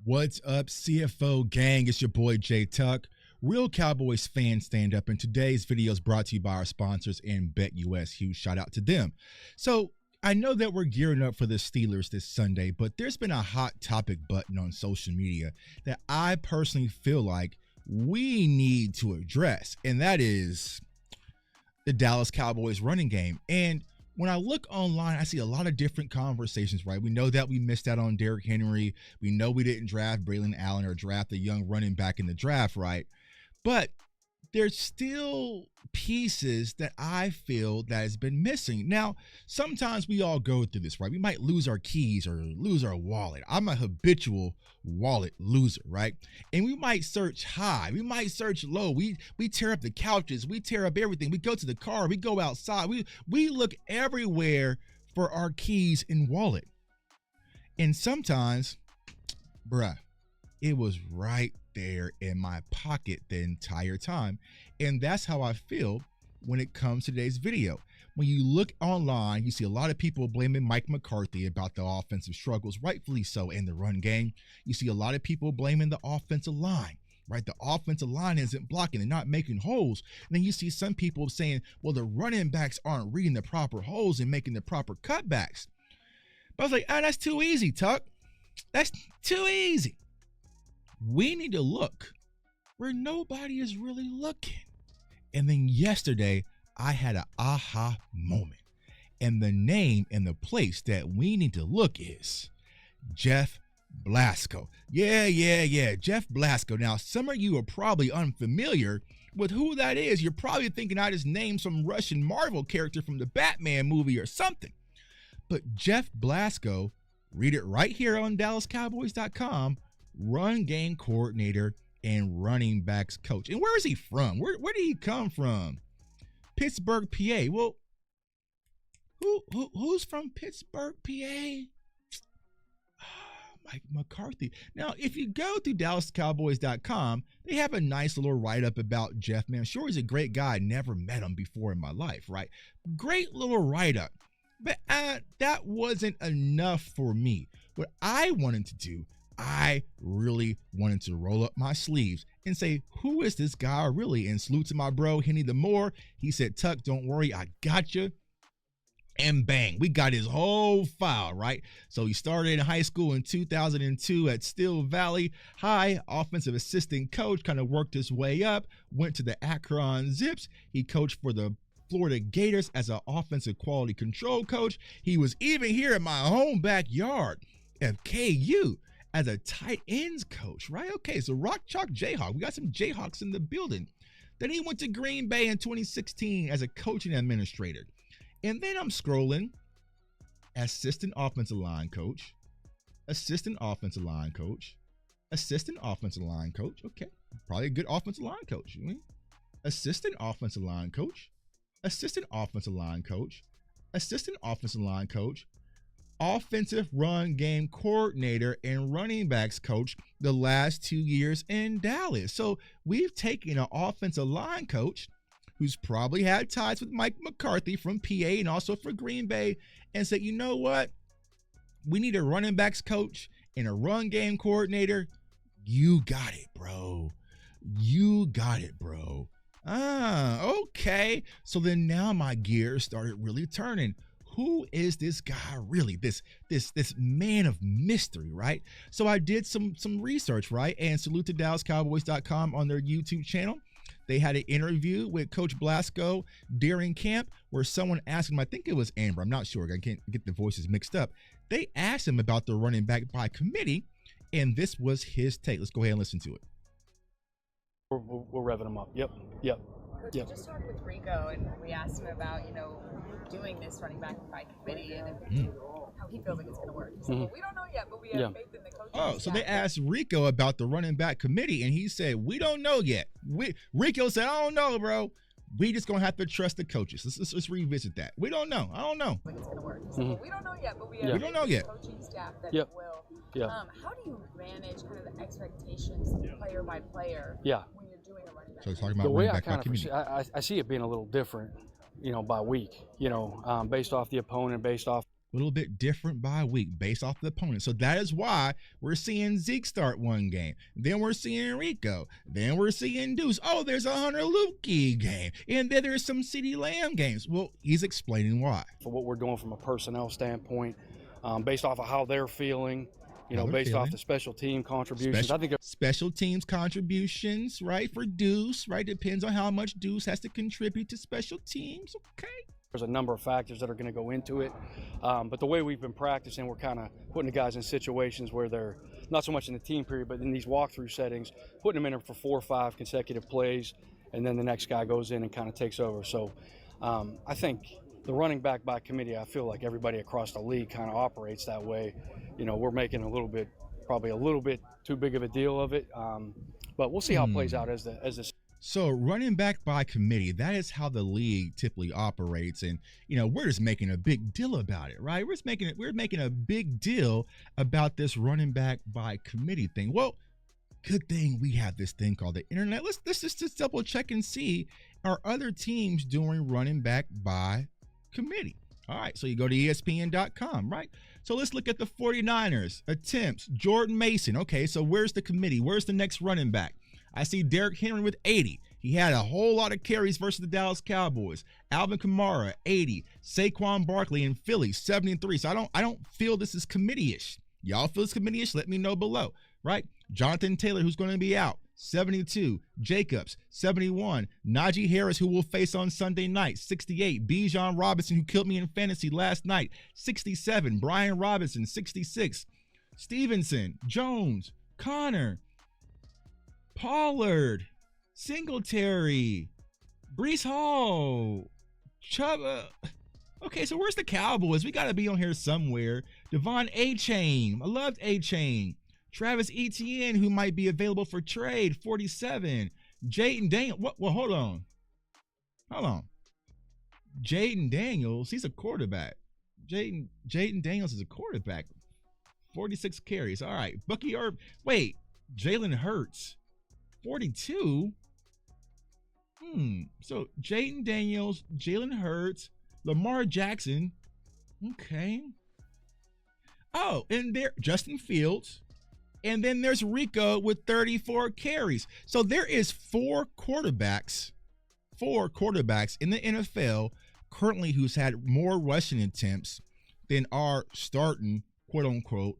What's up, CFO gang? It's your boy Jay Tuck. Real Cowboys fans stand up, and today's video is brought to you by our sponsors in BetUS. Huge shout out to them. So I know that we're gearing up for the Steelers this Sunday, but there's been a hot topic button on social media that I personally feel like we need to address, and that is the Dallas Cowboys running game. And when I look online, I see a lot of different conversations, right? We know that we missed out on Derrick Henry. We know we didn't draft Braylon Allen or draft a young running back in the draft, right? But there's still pieces that I feel that has been missing. Now, sometimes we all go through this, right? We might lose our keys or lose our wallet. I'm a habitual wallet loser, right? And we might search high. We might search low. We tear up the couches. We tear up everything. We go to the car. We go outside. We look everywhere for our keys and wallet. And sometimes, bruh, it was right there in my pocket the entire time. And that's how I feel when it comes to today's video. When you look online, you see a lot of people blaming Mike McCarthy about the offensive struggles, rightfully so, in the run game. You see a lot of people blaming the offensive line, right? The offensive line isn't blocking, they're not making holes. And then you see some people saying, well, the running backs aren't reading the proper holes and making the proper cutbacks. But I was like, that's too easy, Tuck. That's too easy. We need to look where nobody is really looking. And then yesterday, I had an aha moment. And the name and the place that we need to look is Jeff Blasco. Yeah, Jeff Blasco. Now, some of you are probably unfamiliar with who that is. You're probably thinking I just named some Russian Marvel character from the Batman movie or something. But Jeff Blasco, read it right here on DallasCowboys.com, run game coordinator and running backs coach. And where is he from? Where did he come from? Pittsburgh, PA. Well, who's from Pittsburgh, PA? Mike McCarthy. Now, if you go to DallasCowboys.com, they have a nice little write-up about Jeff. Man, I'm sure he's a great guy. I never met him before in my life, right? Great little write-up. But that wasn't enough for me. What I wanted to do, I really wanted to roll up my sleeves and say, who is this guy really? And salute to my bro, Henny the Moore. He said, Tuck, don't worry, I got you. And bang, we got his whole file, right? So he started in high school in 2002 at Steel Valley High, offensive assistant coach, kind of worked his way up, went to the Akron Zips. He coached for the Florida Gators as an offensive quality control coach. He was even here in my home backyard at KU as a tight ends coach, right? Okay, so Rock Chalk Jayhawk. We got some Jayhawks in the building. Then he went to Green Bay in 2016 as a coaching administrator. And then I'm scrolling, assistant offensive line coach, assistant offensive line coach, assistant offensive line coach. Okay, probably a good offensive line coach. Assistant offensive line coach, assistant offensive line coach, assistant offensive line coach, offensive run game coordinator and running backs coach the last 2 years in Dallas. So we've taken an offensive line coach who's probably had ties with Mike McCarthy from PA and also for Green Bay and said, you know what? We need a running backs coach and a run game coordinator. You got it, bro. You got it, bro. Okay. So then now my gears started really turning. Who is this guy really? This man of mystery, right? So I did some research, right? And salute to DallasCowboys.com on their YouTube channel. They had an interview with Coach Blasco during camp where someone asked him, I think it was Amber, I'm not sure, I can't get the voices mixed up. They asked him about the running back by committee, and this was his take. Let's go ahead and listen to it. We're revving them up. Yep. Coach, you just talked with Rico, and we asked him about, doing this running back by committee and how he feels like it's going to work. He said, well, we don't know yet, but we have faith in the coaching staff. So they asked Rico about the running back committee, and he said, we don't know yet. Rico said, I don't know, bro. We just going to have to trust the coaches. Let's revisit that. We don't know. I don't know. Like it's going to work. He said, well, we don't know yet, but we have we don't know yet. Coaching staff that will. How do you manage kind of the expectations player by player when you're doing a running back? So talking about running back by committee. I see it being a little different, by week, based off the opponent, based off a little bit different by week based off the opponent. So that is why we're seeing Zeke start one game. Then we're seeing Rico. Then we're seeing Deuce. Oh, there's a Hunter Lukey game. And then there's some CeeDee Lamb games. Well, he's explaining why. For what we're doing from a personnel standpoint, based off of how they're feeling, based off the special team contributions. I think special teams contributions, right, for Deuce, right, depends on how much Deuce has to contribute to special teams. Okay. There's a number of factors that are going to go into it. But the way we've been practicing, we're kind of putting the guys in situations where they're not so much in the team period, but in these walkthrough settings, putting them in for 4 or 5 consecutive plays, and then the next guy goes in and kind of takes over. So I think the running back by committee, I feel like everybody across the league kind of operates that way. We're making probably a little bit too big of a deal of it. But we'll see how it plays out as the So running back by committee, that is how the league typically operates. And, we're just making a big deal about it, right? We're making a big deal about this running back by committee thing. Well, good thing we have this thing called the internet. Let's just double check and see, are other teams doing running back by committee? All right, so you go to ESPN.com, right? So let's look at the 49ers attempts. Jordan Mason. Okay, so where's the committee? Where's the next running back? I see Derrick Henry with 80. He had a whole lot of carries versus the Dallas Cowboys. Alvin Kamara, 80. Saquon Barkley in Philly, 73. So I don't feel this is committee-ish. Y'all feel it's committee-ish? Let me know below, right? Jonathan Taylor, who's going to be out, 72. Jacobs, 71. Najee Harris, who will face on Sunday night, 68. Bijan Robinson, who killed me in fantasy last night, 67. Brian Robinson, 66. Stevenson, Jones, Connor, Pollard, Singletary, Breece Hall, Chubb. Okay, so where's the Cowboys? We got to be on here somewhere. Devon A-Chain. I loved A-Chain. Travis Etienne, who might be available for trade, 47. Jaden Daniels. Well, hold on. Jaden Daniels, he's a quarterback. Jaden Daniels is a quarterback. 46 carries. All right. Bucky Herb. Wait, Jalen Hurts. 42. So Jaden Daniels, Jalen Hurts, Lamar Jackson. Okay. Oh, and there Justin Fields. And then there's Rico with 34 carries. So there is 4 quarterbacks in the NFL currently who's had more rushing attempts than our starting, quote unquote,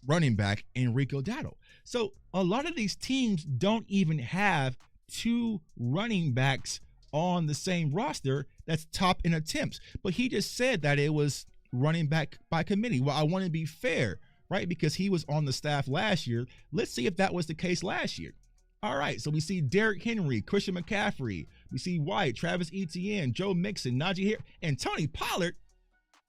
running back Enrico Dowdell. So a lot of these teams don't even have 2 running backs on the same roster that's top in attempts. But he just said that it was running back by committee. Well, I want to be fair, right? Because he was on the staff last year. Let's see if that was the case last year. All right, so we see Derrick Henry, Christian McCaffrey. We see White, Travis Etienne, Joe Mixon, Najee Harris, and Tony Pollard.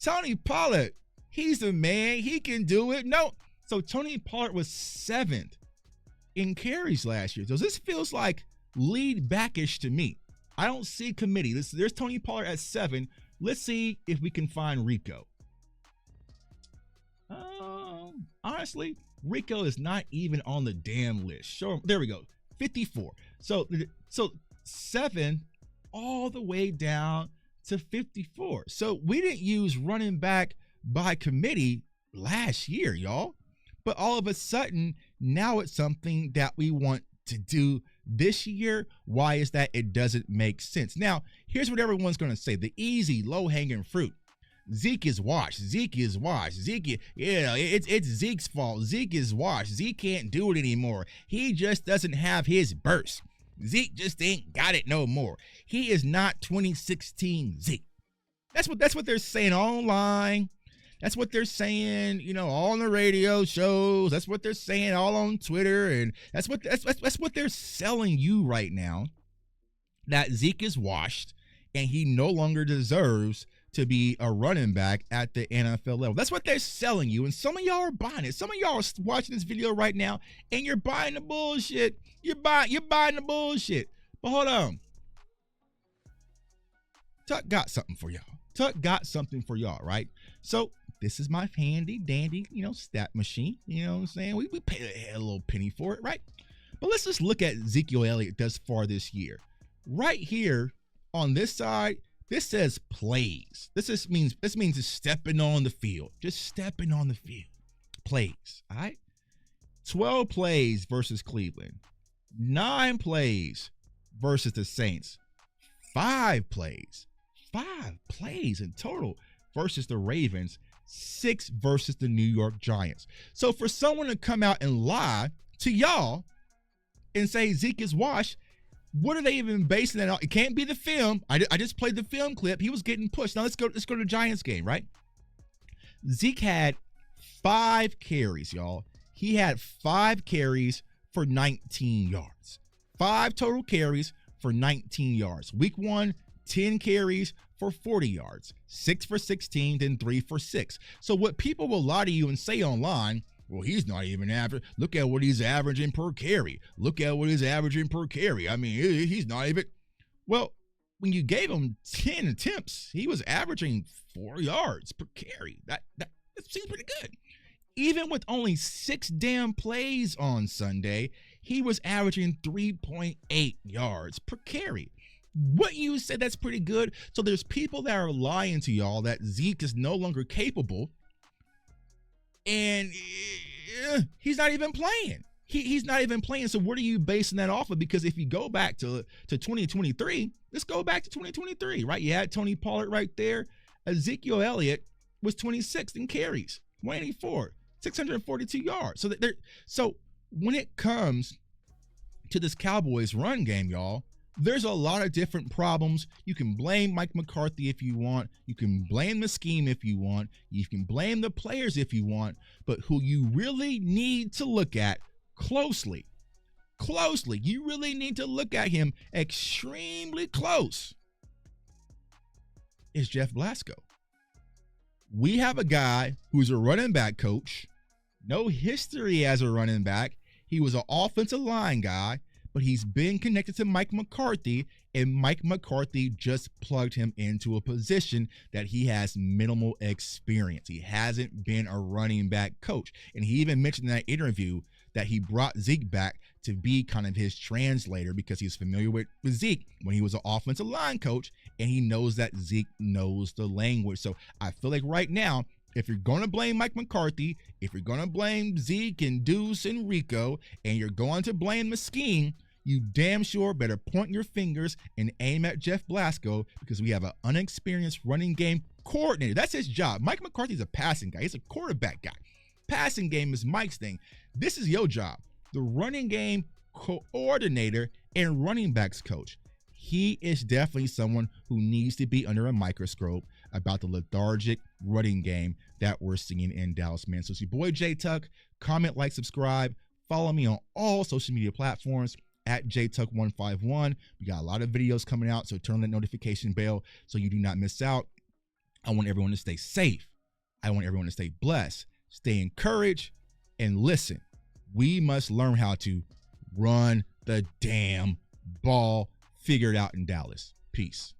Tony Pollard, he's the man. He can do it. No. So Tony Pollard was 7th in carries last year. So this feels like lead backish to me. I don't see committee. There's Tony Pollard at 7. Let's see if we can find Rico. Honestly, Rico is not even on the damn list. Sure, there we go. 54. So 7 all the way down to 54. So we didn't use running back by committee last year, y'all. But all of a sudden, now it's something that we want to do this year. Why is that? It doesn't make sense. Now, here's what everyone's going to say. The easy, low-hanging fruit. Zeke is washed. Zeke is washed. It's Zeke's fault. Zeke is washed. Zeke can't do it anymore. He just doesn't have his burst. Zeke just ain't got it no more. He is not 2016 Zeke. That's what they're saying online. That's what they're saying, all on the radio shows. That's what they're saying all on Twitter, and that's what they're selling you right now. That Zeke is washed, and he no longer deserves to be a running back at the NFL level. That's what they're selling you, and some of y'all are buying it. Some of y'all are watching this video right now, and you're buying the bullshit. You're buying the bullshit. But hold on. Tuck got something for y'all. Right? So this is my handy dandy, stat machine. You know what I'm saying? We paid a little penny for it, right? But let's just look at Ezekiel Elliott thus far this year. Right here on this side, This says plays. This means just stepping on the field. Just stepping on the field. Plays. All right. 12 plays versus Cleveland. 9 plays versus the Saints. 5 plays. 5 plays in total versus the Ravens. 6 versus the New York Giants. So for someone to come out and lie to y'all and say Zeke is washed, what are they even basing that on? It can't be the film. I just played the film clip. He was getting pushed. Now let's go to the Giants game, right? Zeke had 5 carries, y'all. He had 5 carries for 19 yards. 5 total carries for 19 yards. Week 1, 10 carries for 40 yards. 6 for 16, then 3 for 6. So what people will lie to you and say online, well, he's not even average. Look at what he's averaging per carry. Look at what he's averaging per carry. I mean, he's not even. Well, when you gave him 10 attempts, he was averaging 4 yards per carry. That seems pretty good. Even with only 6 damn plays on Sunday, he was averaging 3.8 yards per carry. What you said, that's pretty good. So there's people that are lying to y'all that Zeke is no longer capable. And he's not even playing. He's not even playing. So what are you basing that off of? Because if you go back to 2023, let's go back to 2023, right? You had Tony Pollard right there. Ezekiel Elliott was 26th in carries, 184, 642 yards. So when it comes to this Cowboys run game, y'all, there's a lot of different problems. You can blame Mike McCarthy if you want. You can blame the scheme if you want. You can blame the players if you want. But who you really need to look at closely, you really need to look at him extremely close, is Jeff Blasco. We have a guy who's a running back coach, no history as a running back. He was an offensive line guy, but he's been connected to Mike McCarthy, and Mike McCarthy just plugged him into a position that he has minimal experience. He hasn't been a running back coach. And he even mentioned in that interview that he brought Zeke back to be kind of his translator because he's familiar with Zeke when he was an offensive line coach, and he knows that Zeke knows the language. So I feel like right now, if you're going to blame Mike McCarthy, if you're going to blame Zeke and Deuce and Rico, and you're going to blame the scheme, you damn sure better point your fingers and aim at Jeff Blasco, because we have an unexperienced running game coordinator. That's his job. Mike McCarthy's a passing guy. He's a quarterback guy. Passing game is Mike's thing. This is your job. The running game coordinator and running backs coach. He is definitely someone who needs to be under a microscope about the lethargic running game that we're seeing in Dallas, man. So it's your boy J Tuck. Comment, like, subscribe. Follow me on all social media platforms at JTuck151. We got a lot of videos coming out, so turn on that notification bell so you do not miss out. I want everyone to stay safe. I want everyone to stay blessed, stay encouraged, and listen. We must learn how to run the damn ball. Figure it out in Dallas. Peace.